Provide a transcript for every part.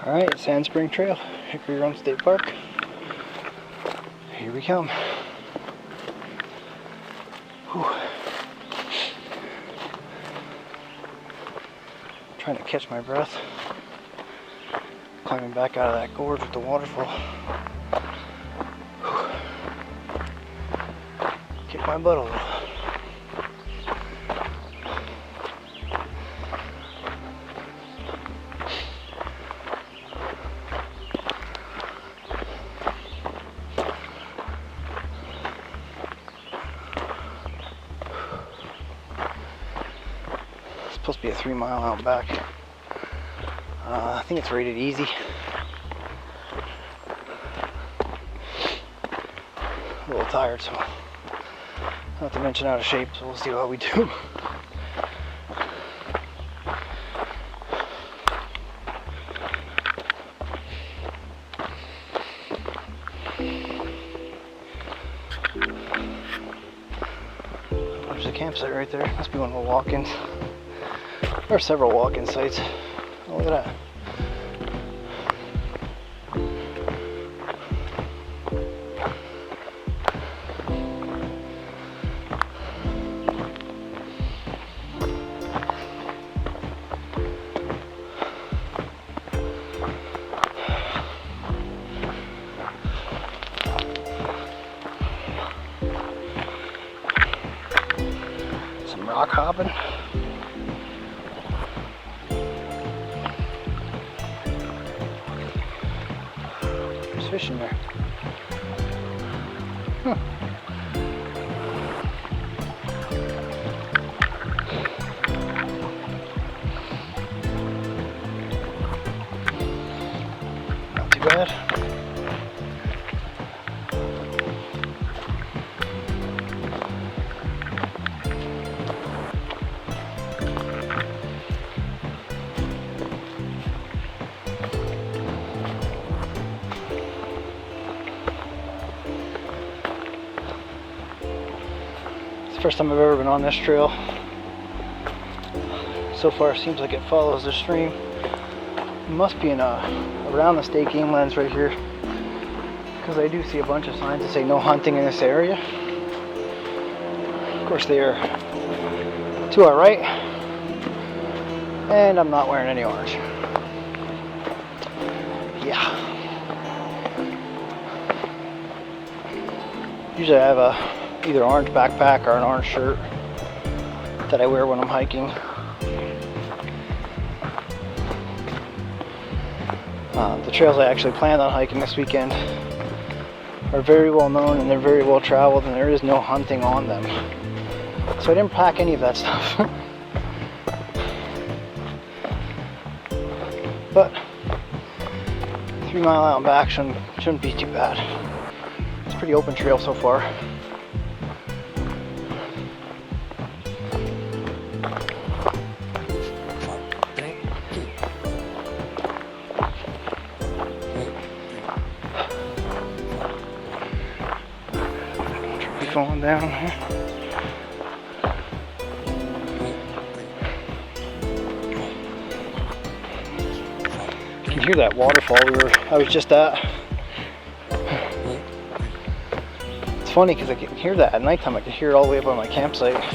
Alright, Sand Spring Trail, Hickory Run State Park. Here we come. Whew. Trying to catch my breath. Climbing back out of that gorge with the waterfall. Whew. Kick my butt a little. Supposed to be a 3 mile out back. I think it's rated easy. A little tired, so not to mention out of shape, so we'll see how we do. There's a campsite right there. Must be one of the walk-ins. There are several walk-in sites. Oh, look at that. Some rock hopping. Fish in there. Huh. Not too bad. First time I've ever been on this trail. So far it seems like it follows the stream. It must be in around the state game lands right here, because I do see a bunch of signs that say no hunting in this area. Of course they are to our right, and I'm not wearing any orange. Yeah. Usually I have either orange backpack or an orange shirt that I wear when I'm hiking. The trails I actually planned on hiking this weekend are very well known and they're very well traveled, and there is no hunting on them. So I didn't pack any of that stuff. But 3 mile out and back shouldn't be too bad. It's a pretty open trail so far. Falling down here. You can hear that waterfall I was just at. It's funny because I can hear that at nighttime. I can hear it all the way up on my campsite. Let's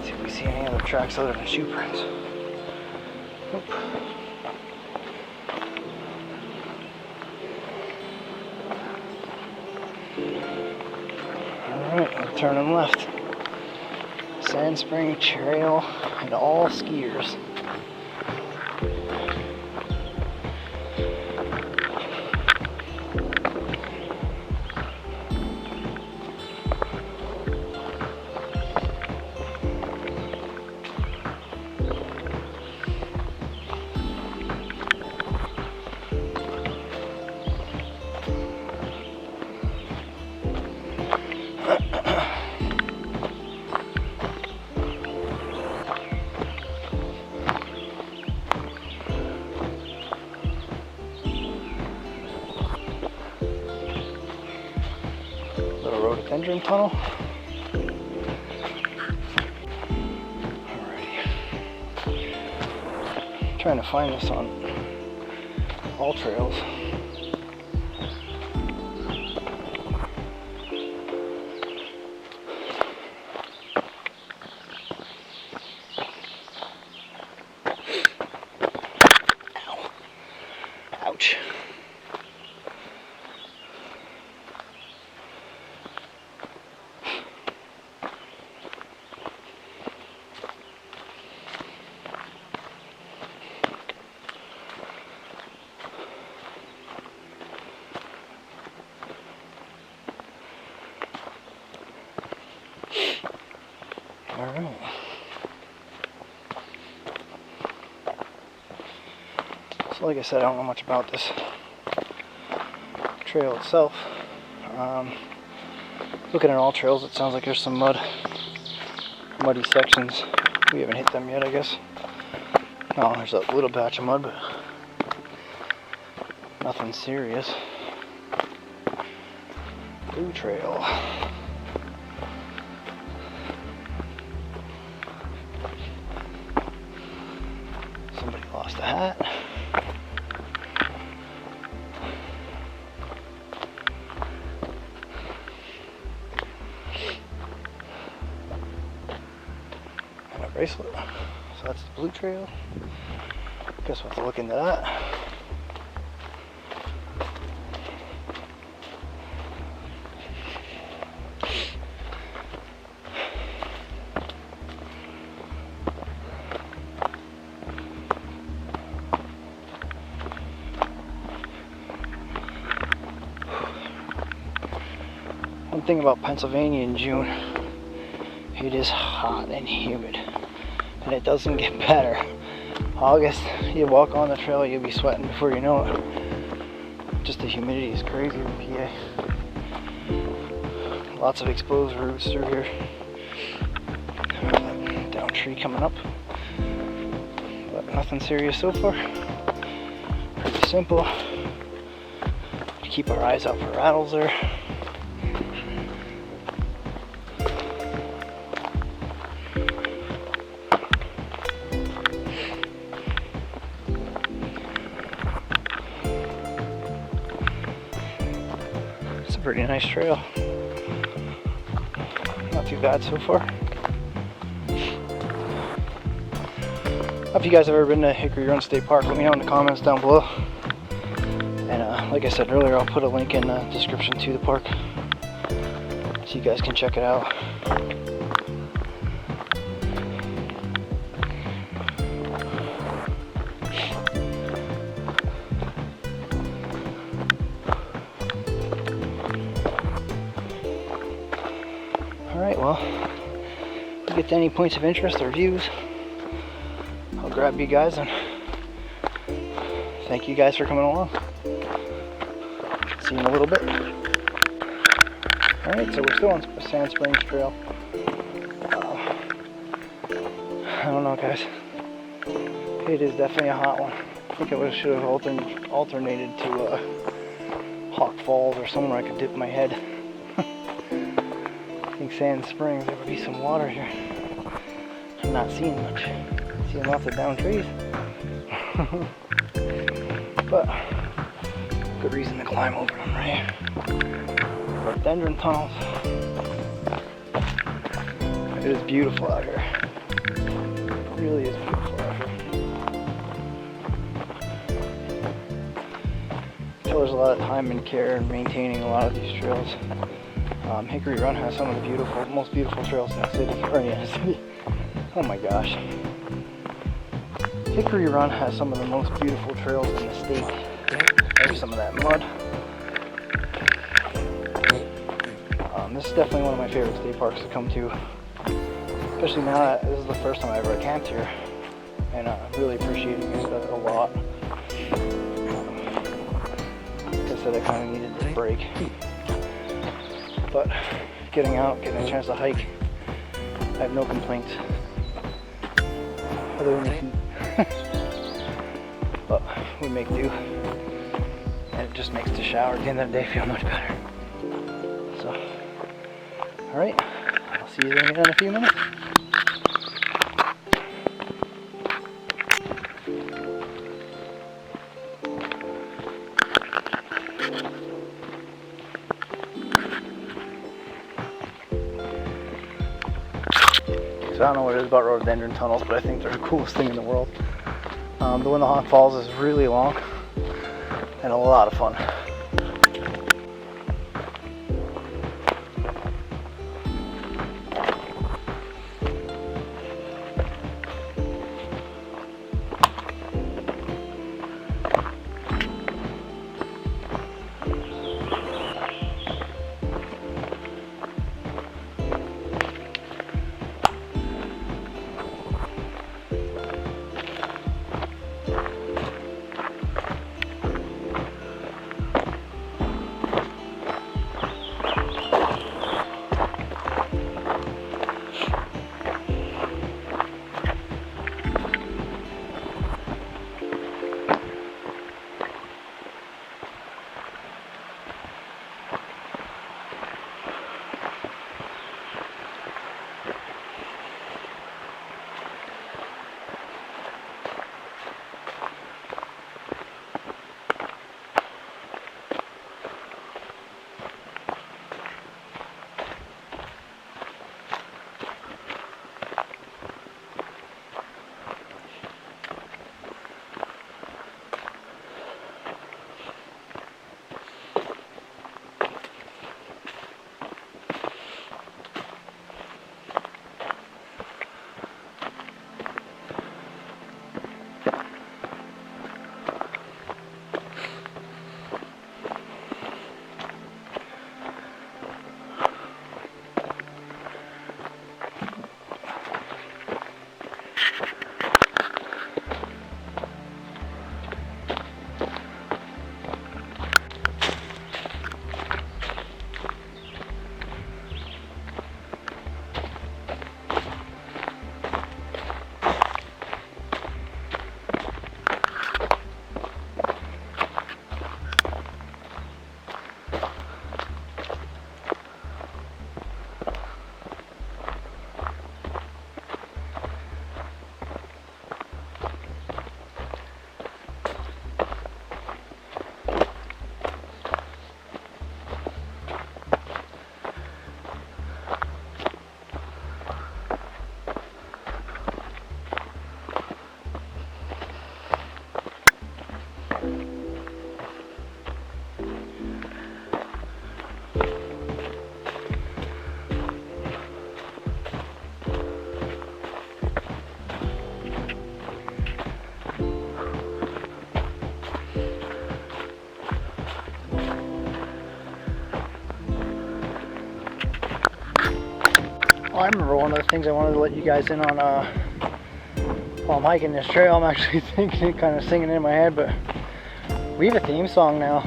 see if we see any other tracks other than shoe prints. Nope. Alright, I'm turning left. Sand Spring Trail and all skiers. Little rhododendron tunnel. trying to find this on all trails. Ow. Ouch. Alright. So like I said, I don't know much about this trail itself. Looking at all trails, it sounds like there's some muddy sections. We haven't hit them yet, I guess. Oh, there's a little patch of mud, but nothing serious. Blue trail. Somebody lost a hat. And a bracelet. So that's the blue trail. Guess we'll have to look into that. One thing about Pennsylvania in June, it is hot and humid, and it doesn't get better. August, you walk on the trail, you'll be sweating before you know it. Just the humidity is crazy in PA. Lots of exposed roots through here. Down tree coming up, but nothing serious so far. Pretty simple. Keep our eyes out for rattles there. Pretty nice trail. Not too bad so far. If you guys have ever been to Hickory Run State Park, let me know in the comments down below. And like I said earlier, I'll put a link in the description to the park so you guys can check it out. Alright, well, if we get to any points of interest or views, I'll grab you guys and thank you guys for coming along. See you in a little bit. Alright, so we're still on Sand Springs Trail. I don't know, guys. It is definitely a hot one. I think I should have alternated to Hawk Falls or somewhere I could dip my head. I think Sand Springs, there would be some water here. I'm not seeing much. Seeing lots of down trees. But good reason to climb over them right here. Rhododendron tunnels. It is beautiful out here. It really is beautiful out here. So there's a lot of time and care in maintaining a lot of these trails. Hickory Run has some of the most beautiful trails in the city, Oh my gosh. Hickory Run has some of the most beautiful trails in the state. There's some of that mud. This is definitely one of my favorite state parks to come to. Especially now that this is the first time I ever camped here. And I'm really appreciating it a lot. Like I said, I kind of needed this break. But getting out, getting a chance to hike, I have no complaints. Other than the heat. But we make do. And it just makes the shower at the end of the day feel much better. So, alright, I'll see you again in a few minutes. So I don't know what it is about rhododendron tunnels, but I think they're the coolest thing in the world. The one the Hawk Falls is really long and a lot of fun. Oh, I remember one of the things I wanted to let you guys in on while I'm hiking this trail. I'm actually thinking, kind of singing it in my head, but we have a theme song now.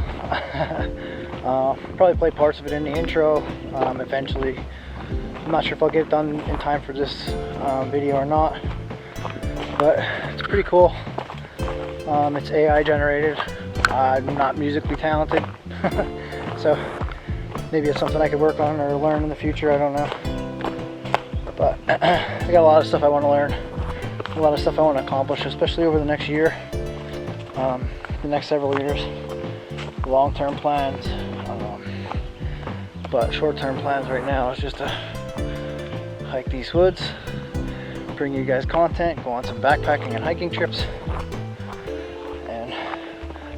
Probably play parts of it in the intro eventually. I'm not sure if I'll get it done in time for this video or not, but it's pretty cool. It's AI generated. I'm not musically talented, so maybe it's something I could work on or learn in the future, I don't know. But I got a lot of stuff I want to learn, a lot of stuff I want to accomplish, especially over the next year, the next several years. Long-term plans, but short-term plans right now is just to hike these woods, bring you guys content, go on some backpacking and hiking trips, and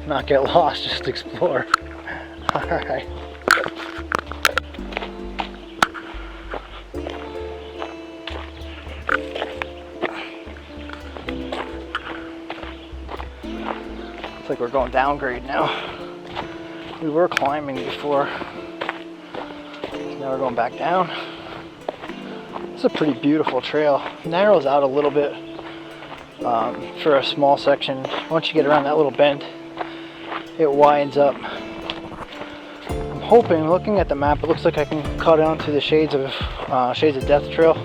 not get lost, just explore. Alright. Looks like we're going downgrade now. We were climbing before, so now we're going back down. It's a pretty beautiful trail. It narrows out a little bit for a small section. Once you get around that little bend, it widens up. I'm hoping, looking at the map, it looks like I can cut onto the Shades of Death Trail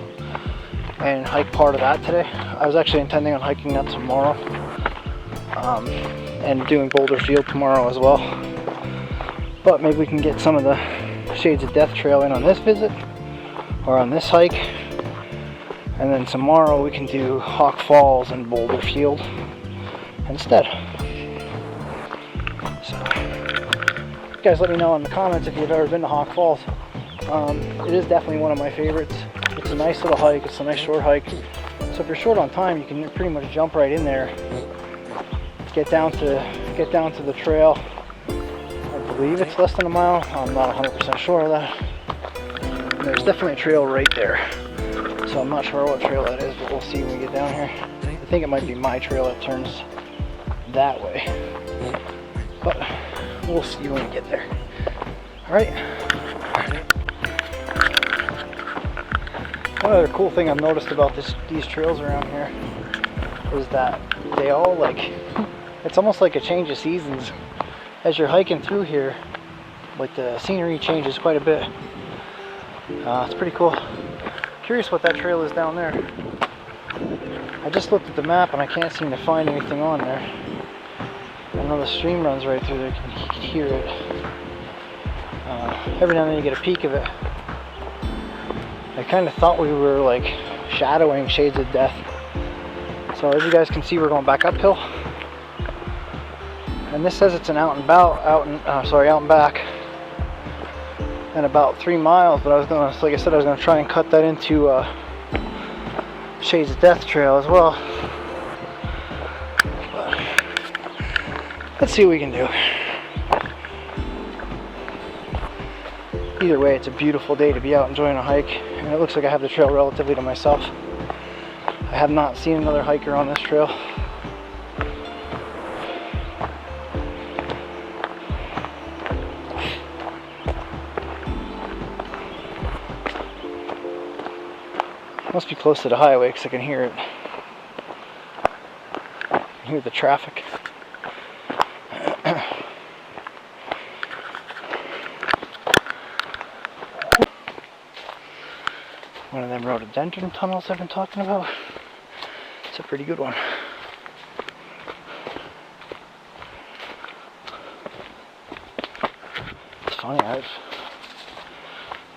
and hike part of that today. I was actually intending on hiking that tomorrow, and doing Boulder Field tomorrow as well. But maybe we can get some of the Shades of Death Trail in on this visit, or on this hike, and then tomorrow we can do Hawk Falls and Boulder Field instead. So, you guys let me know in the comments if you've ever been to Hawk Falls. It is definitely one of my favorites. It's It's a nice little hike. It's a nice short hike. So if you're short on time, you can pretty much jump right in there. Get down to the trail. I believe it's less than a mile. I'm not 100% sure of that. And there's definitely a trail right there. So I'm not sure what trail that is, but we'll see when we get down here. I think it might be my trail that turns that way. But we'll see when we get there. Alright. One other cool thing I've noticed about these trails around here is that they all it's almost like a change of seasons. As you're hiking through here, like the scenery changes quite a bit. It's pretty cool. Curious what that trail is down there. I just looked at the map and I can't seem to find anything on there. I know the stream runs right through there, you can hear it. Every now and then you get a peek of it. I kind of thought we were like shadowing Shades of Death. So as you guys can see, we're going back uphill. And this says it's an out and back. And about 3 miles, but like I said, I was gonna try and cut that into Shades of Death trail as well. But let's see what we can do. Either way, it's a beautiful day to be out enjoying a hike, and it looks like I have the trail relatively to myself. I have not seen another hiker on this trail. Must be close to the highway because I can hear it. I can hear the traffic. One of them rhododendron tunnels I've been talking about. It's a pretty good one. It's funny, I've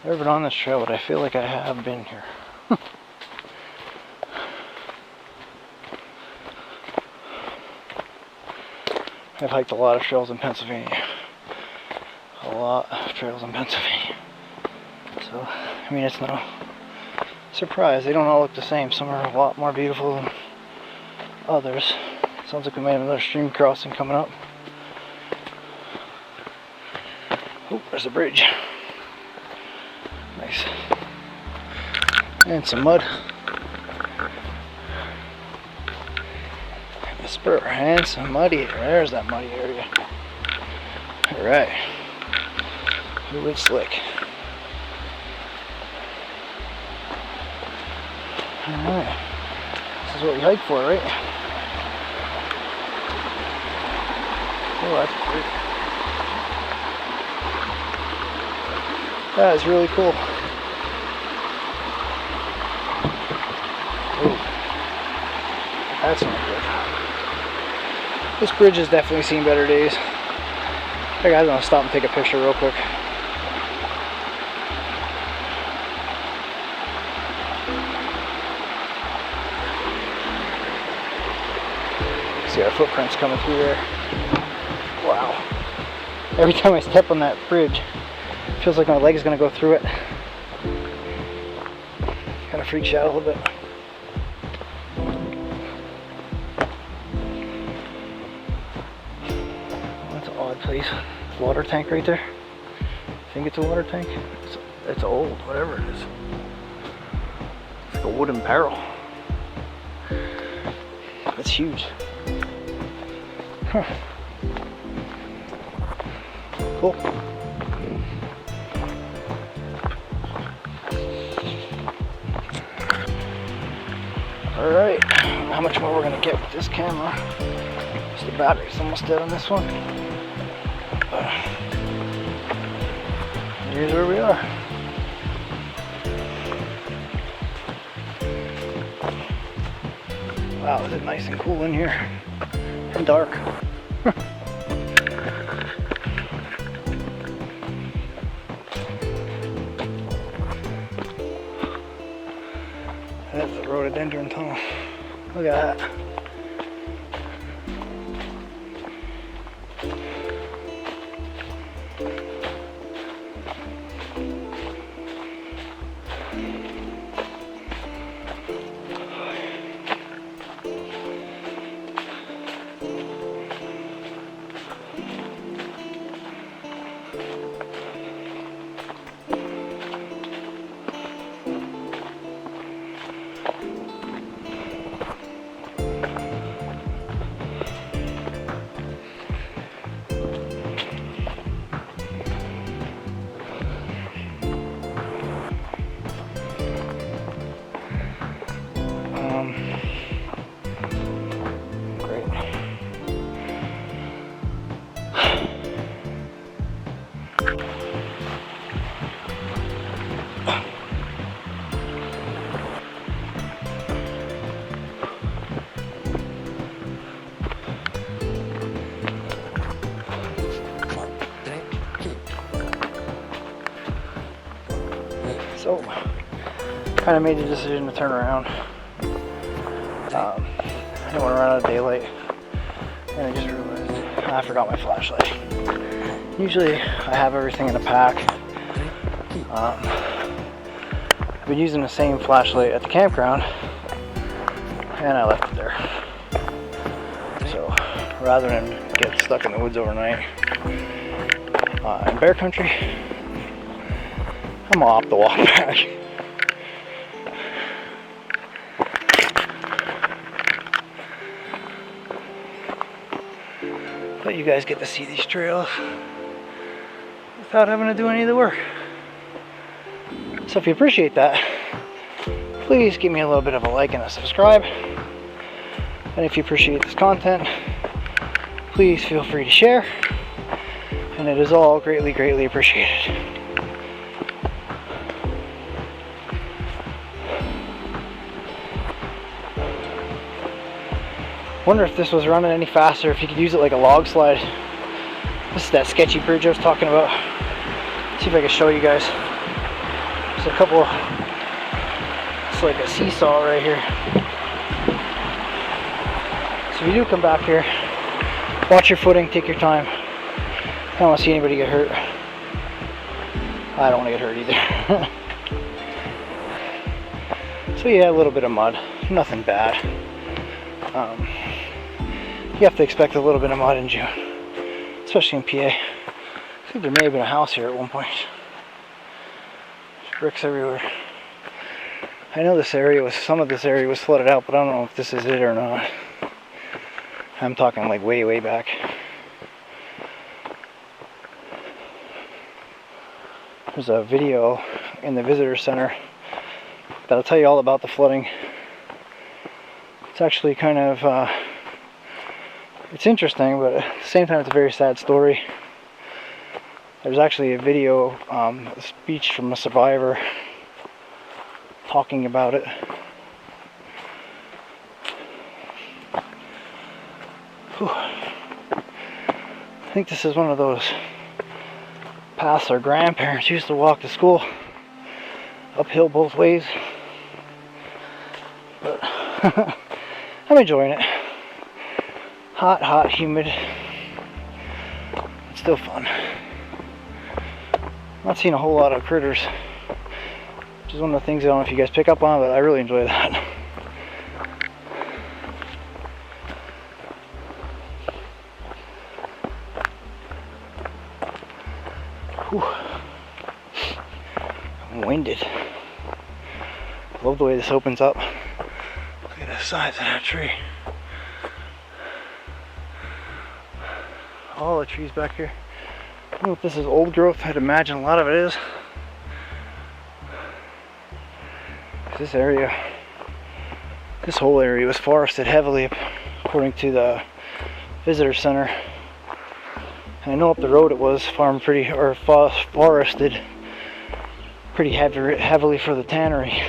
never been on this trail, but I feel like I have been here. I've hiked a lot of trails in Pennsylvania. A lot of trails in Pennsylvania. So, I mean, it's no surprise. They don't all look the same. Some are a lot more beautiful than others. Sounds like we might have another stream crossing coming up. Oh, there's a bridge. Nice. And some mud. And a spur. And some muddy. There's that muddy area. Alright. Ooh, it's slick. Alright. This is what we hike for, right? Oh, that's great. That is really cool. Oh, that's not good. This bridge has definitely seen better days. Hey guys, I'm gonna stop and take a picture real quick. See our footprints coming through there. Wow. Every time I step on that bridge, it feels like my leg is going to go through it. Kind of freaks you out a little bit. That's an odd place. Water tank right there. I think it's a water tank. It's old, whatever it is. It's like a wooden barrel. It's huge. Huh. Cool. Alright, how much more we're going to get with this camera. Just the battery's almost dead on this one. But here's where we are. Wow, is it nice and cool in here. And dark. That's the rhododendron tunnel. Look at that. Great. So, kind of made the decision to turn around. I didn't want to run out of daylight, and I just realized I forgot my flashlight. Usually I have everything in a pack. I've been using the same flashlight at the campground, and I left it there. So rather than get stuck in the woods overnight in bear country, I'm gonna opt to walk back. But you guys get to see these trails without having to do any of the work. So if you appreciate that, please give me a little bit of a like and a subscribe. And if you appreciate this content, please feel free to share. And it is all greatly, greatly appreciated. Wonder if this was running any faster, if you could use it like a log slide. This is that sketchy bridge I was talking about. See if I can show you guys. There's a couple, it's like a seesaw right here. So if you do come back here, watch your footing, take your time. I don't want to see anybody get hurt. I don't want to get hurt either. So yeah, a little bit of mud, nothing bad. You have to expect a little bit of mud in June, especially in PA. I think there may have been a house here at one point. There's bricks everywhere. I know this area was, some of this area was flooded out, but I don't know if this is it or not. I'm talking like way, way back. There's a video in the visitor center that'll tell you all about the flooding. It's actually kind of, it's interesting, but at the same time it's a very sad story. There's actually a video, a speech from a survivor talking about it. Whew. I think this is one of those paths our grandparents used to walk to school, uphill both ways. But I'm enjoying it. Hot, hot, humid. It's still fun. Not seeing a whole lot of critters, which is one of the things I don't know if you guys pick up on, but I really enjoy that. Whew. I'm winded. Love the way this opens up. Look at the size of that tree. All the trees back here. I don't know if this is old growth. I'd imagine a lot of it is. This area, this whole area was forested heavily, according to the visitor center. And I know up the road it was farmed pretty, or forested pretty heavily for the tannery.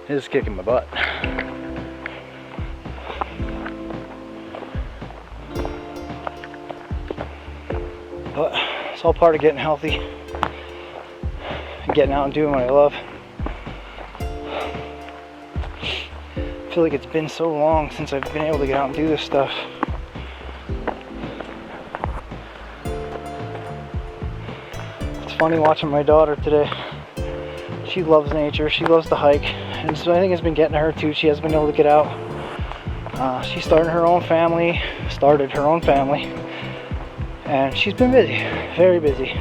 It is kicking my butt. But it's all part of getting healthy and getting out and doing what I love. I feel like it's been so long since I've been able to get out and do this stuff. It's funny watching my daughter today. She loves nature, she loves to hike, and so I think it's been getting to her too. She has been able to get out. She started her own family, and she's been busy, very busy.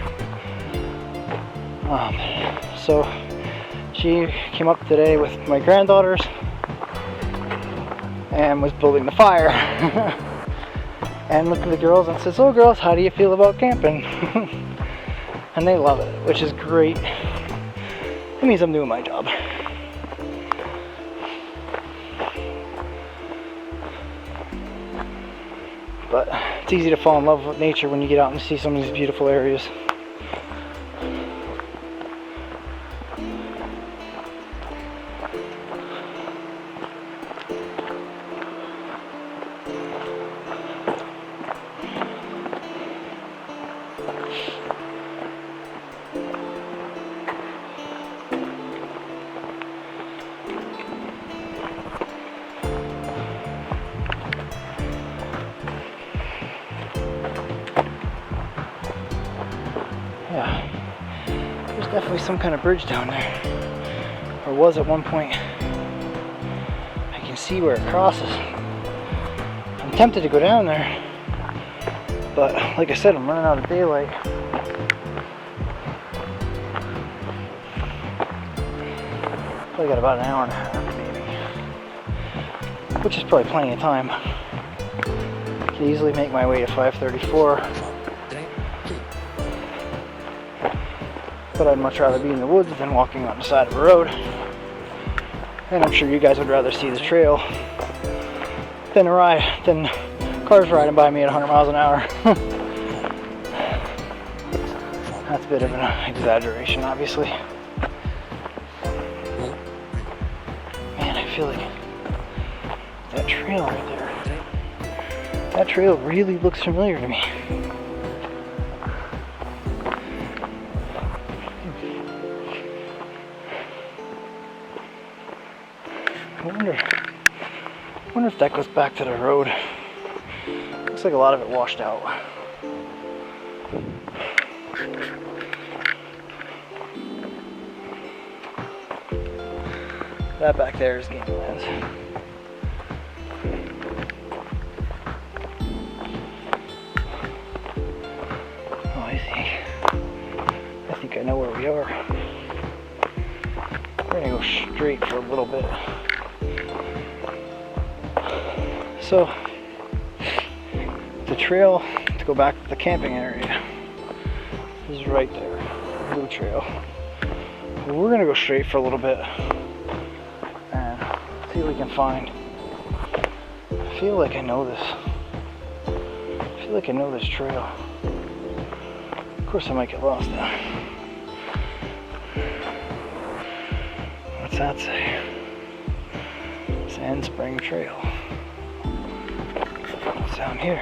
So she came up today with my granddaughters and was building the fire. And looked at the girls and says, "Oh girls, how do you feel about camping?" And they love it, which is great. It means I'm doing my job. But it's easy to fall in love with nature when you get out and see some of these beautiful areas. Yeah, there's definitely some kind of bridge down there, or was at one point. I can see where it crosses. I'm tempted to go down there, but like I said, I'm running out of daylight. Probably got about an hour and a half maybe, which is probably plenty of time. I could easily make my way to 534. But I'd much rather be in the woods than walking on the side of a road. And I'm sure you guys would rather see the trail than cars riding by me at 100 miles an hour. That's a bit of an exaggeration, obviously. Man, I feel like that trail right there. That trail really looks familiar to me. I wonder if that goes back to the road. Looks like a lot of it washed out. That back there is game lands. Oh, I think I know where we are. We're gonna go straight for a little bit. So, the trail to go back to the camping area is right there, blue trail. We're gonna go straight for a little bit and see what we can find. I feel like I know this. I feel like I know this trail. Of course I might get lost now. What's that say? Sand Spring Trail. Down here.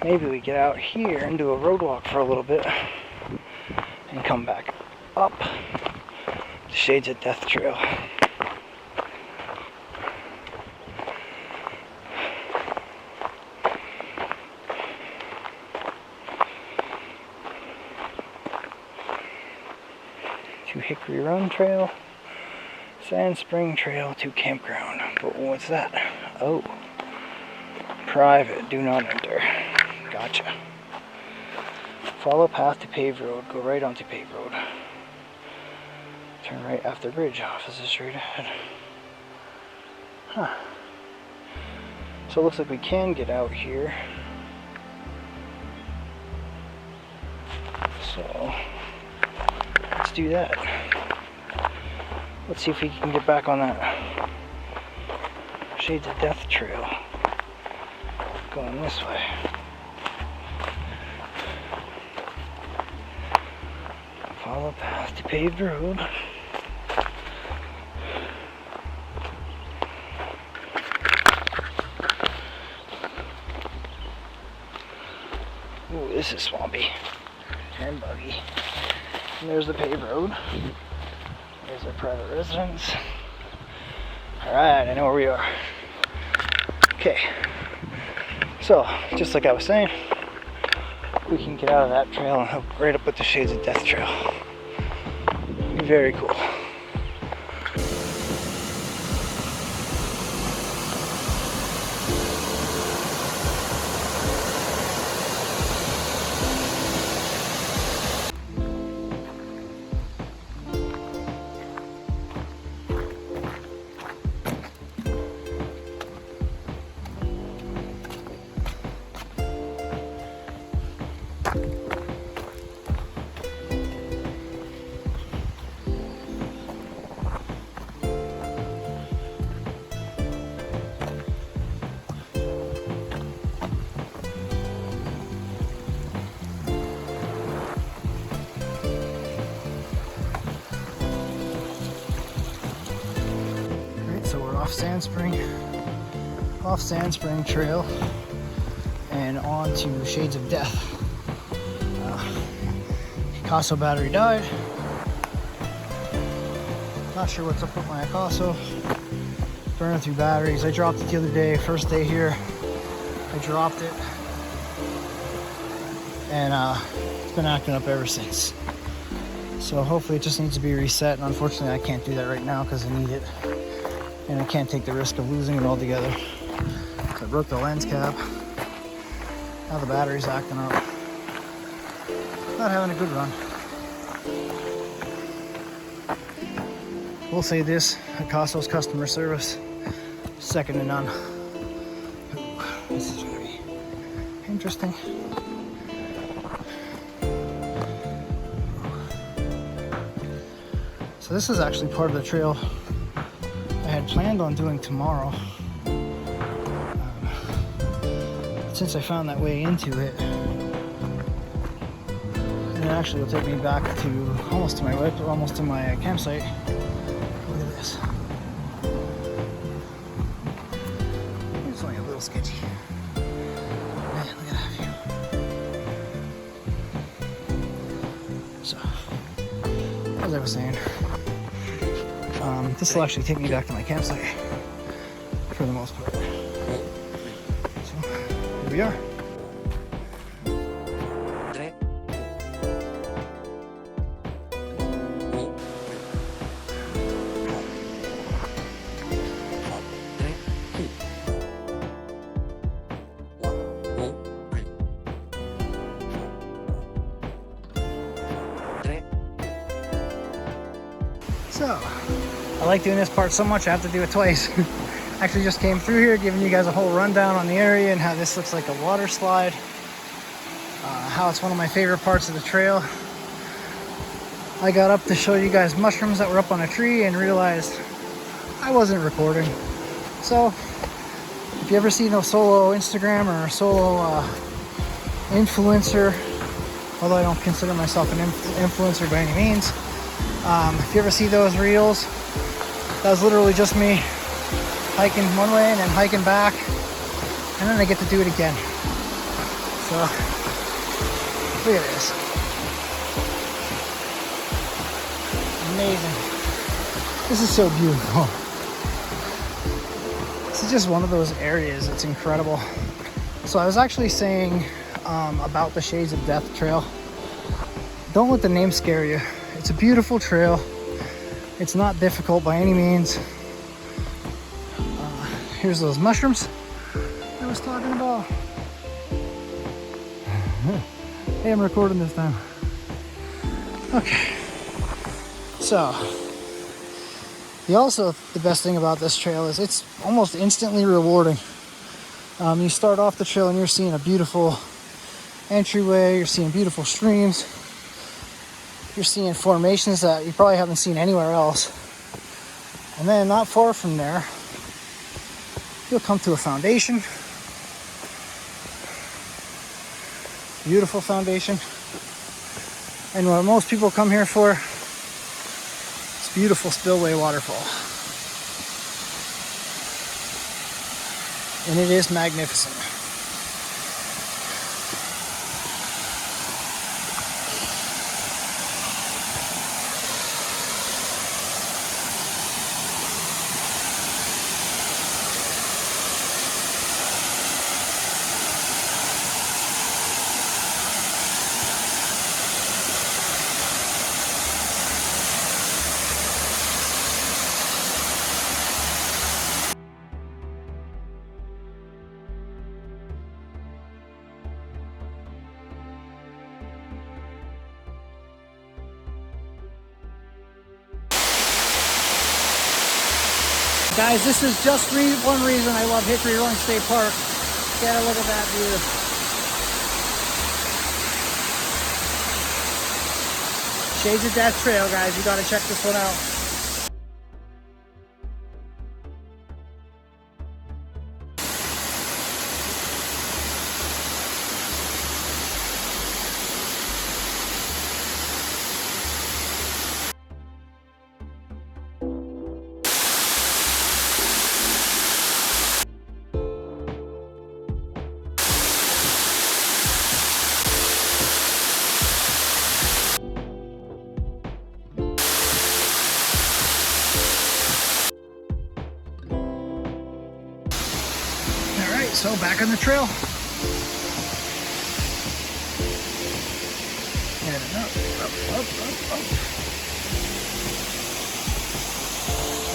Maybe we get out here and do a road walk for a little bit and come back up the Shades of Death Trail. To Hickory Run Trail, Sand Spring Trail to campground. But what's that? Oh, private, do not enter. Gotcha. Follow path to paved road, go right onto paved road. Turn right after bridge, offices straight ahead. Huh. So it looks like we can get out here. So let's do that. Let's see if we can get back on that Shades of Death Trail. Going this way. Follow path to paved road. Ooh, this is swampy and buggy. And there's the paved road. There's our private residence. Alright, I know where we are. Okay. So, just like I was saying, we can get out of that trail and hook right up with the Shades of Death trail. Very cool. So we're off Sand Spring Trail and on to Shades of Death. Picasso battery died. Not sure what's up with my Picasso. Burning through batteries. I dropped it the other day, first day here. I dropped it and it's been acting up ever since. So hopefully it just needs to be reset, and unfortunately I can't do that right now because I need it. And I can't take the risk of losing it altogether. So I broke the lens cap. Now the battery's acting up. Not having a good run. We'll say this, Picasso's customer service, second to none. Ooh, this is gonna be interesting. So this is actually part of the trail I had planned on doing tomorrow. Since I found that way into it, and it actually will take me back to almost to my campsite. Look at this. It's only a little sketchy. Man, look at that view. So, as I was saying, this will actually take me back to my campsite for the most part. So, here we are. So, I like doing this part so much I have to do it twice. Actually just came through here giving you guys a whole rundown on the area and how this looks like a water slide. How it's one of my favorite parts of the trail. I got up to show you guys mushrooms that were up on a tree and realized I wasn't recording. So, if you ever see no solo Instagram or solo influencer, although I don't consider myself an influencer by any means, if you ever see those reels, that was literally just me hiking one way and then hiking back, and then I get to do it again. So, look at this. Amazing. This is so beautiful. This is just one of those areas that's incredible. So I was actually saying about the Shades of Death trail. Don't let the name scare you. It's a beautiful trail. It's not difficult by any means. Here's those mushrooms I was talking about. Hey, I'm recording this time. Okay. So, the best thing about this trail is it's almost instantly rewarding. You start off the trail and you're seeing a beautiful entryway, you're seeing beautiful streams, you're seeing formations that you probably haven't seen anywhere else. And then not far from there, you'll come to a foundation. Beautiful foundation. And what most people come here for is beautiful spillway waterfall. And it is magnificent. Guys, this is just one reason I love Hickory Run State Park. Get a look at that view. Shades of Death Trail, guys. You got to check this one out. So back on the trail. Heading up. Give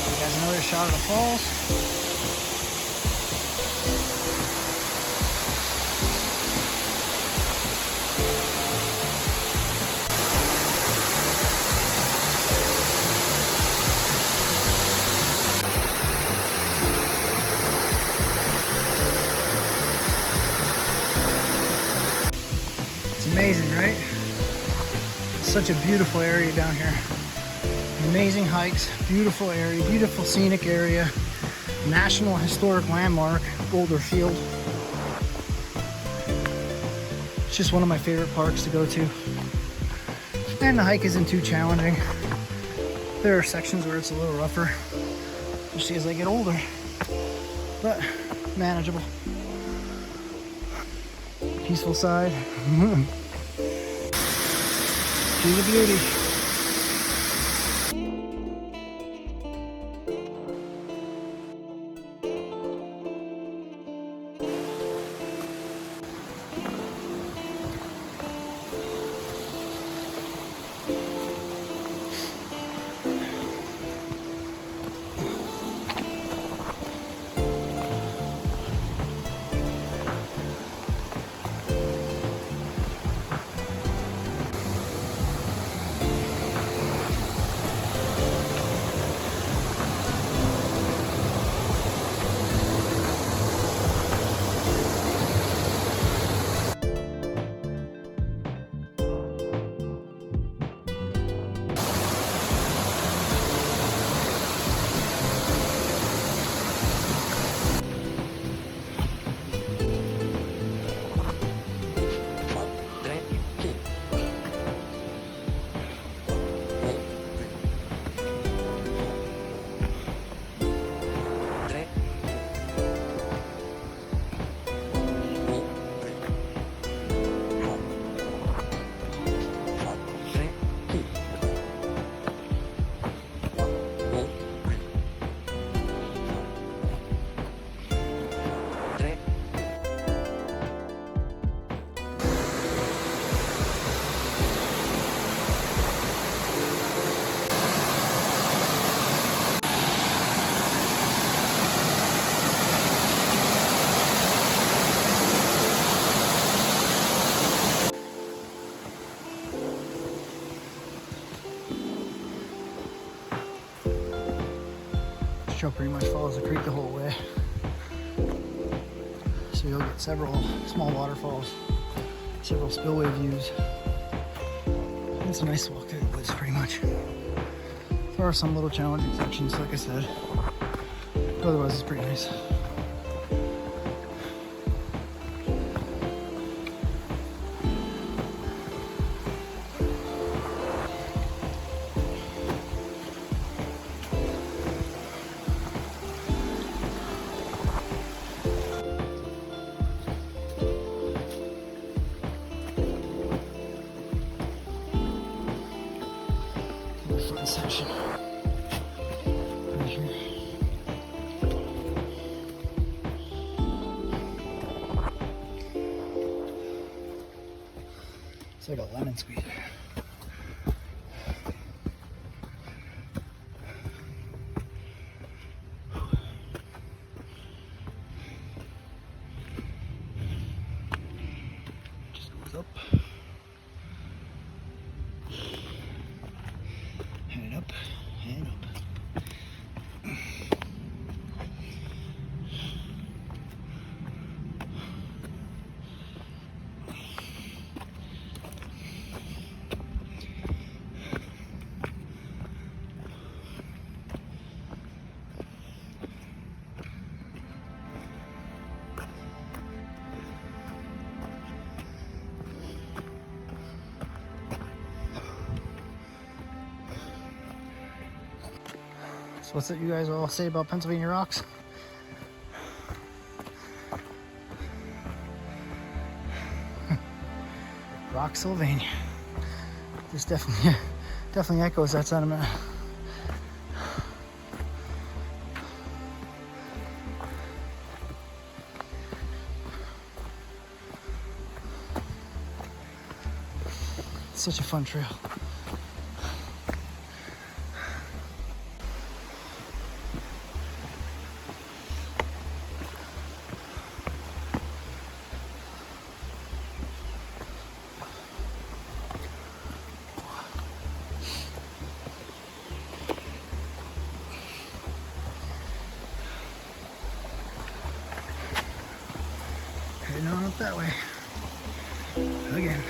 you guys another shot of the falls. Amazing, right? It's such a beautiful area down here. Amazing hikes, beautiful area, beautiful scenic area. National Historic Landmark, Boulder Field. It's just one of my favorite parks to go to. And the hike isn't too challenging. There are sections where it's a little rougher, especially as I get older, but manageable. Peaceful side. She's a beauty. Trail pretty much follows the creek the whole way, so you'll get several small waterfalls, several spillway views. It's a nice walk through the woods pretty much. There are some little challenging sections, like I said, but otherwise it's pretty nice. Section right here. It's like a lemon squeezer. Just goes up. And up and up. So what's it you guys all say about Pennsylvania rocks? Rock Sylvania. This definitely echoes that sentiment. It's such a fun trail. Heading on up that way again.